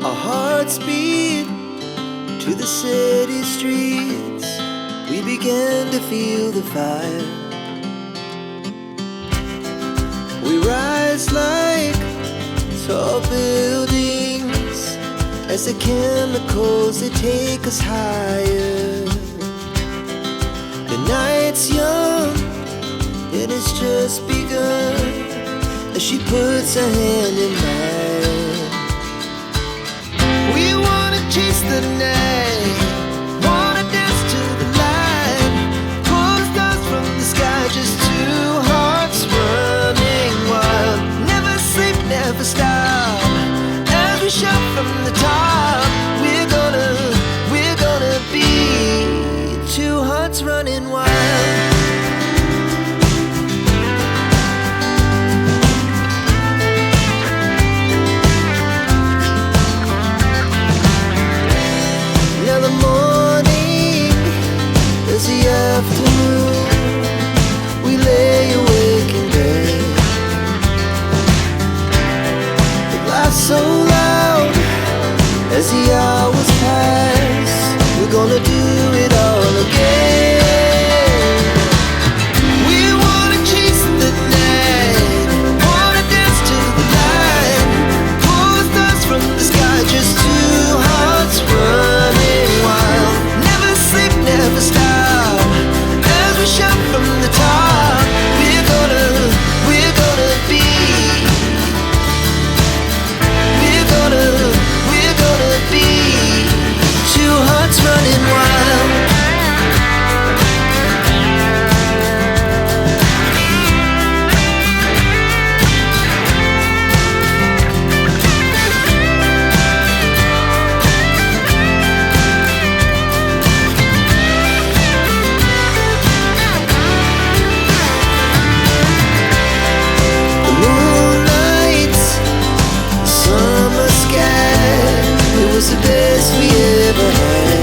Our hearts beat to the city streets. We began to feel the fire. We rise like tall buildings as the chemicals, they take us higher. The night's young and it's just begun as she puts her hand in mine. We wanna chase the night, wanna dance to the light, pull stars from the sky, just two hearts running wild. Never sleep, never stop, as we shout from the top. We're gonna be two hearts running wild. Now the morning is the afternoon. We lay awake in bed. The laughs so loud as the hours pass. We're gonna do it all again. We wanna chase the night, wanna dance to the light, pull stars from the sky, just two hearts running wild. Never sleep, never stop, as we shout from the top. We're gonna be, we're gonna be two hearts running wild. The moonlight, summer sky, it was the best we ever had.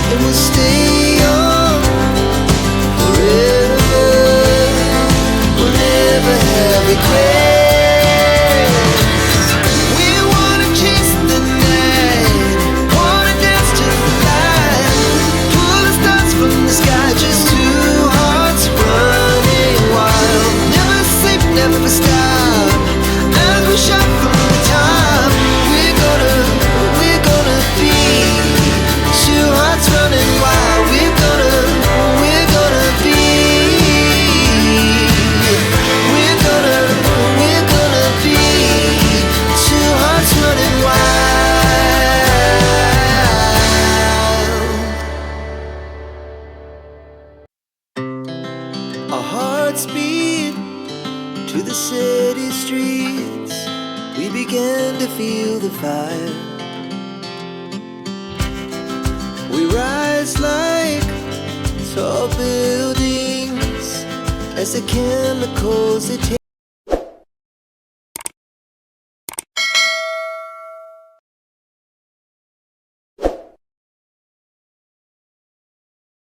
And we'll stay young forever. We'll never have regrets. We wanna chase the night, wanna dance to the light, pull the stars from the sky, just two hearts running wild. Never sleep, never stop, as we shout from the top. We're gonna be two hearts running wild. We're gonna be, we're gonna be two hearts running wild. Our hearts beat to the city streets. We began to feel the fire. We rise like tall buildings as the chemicals, they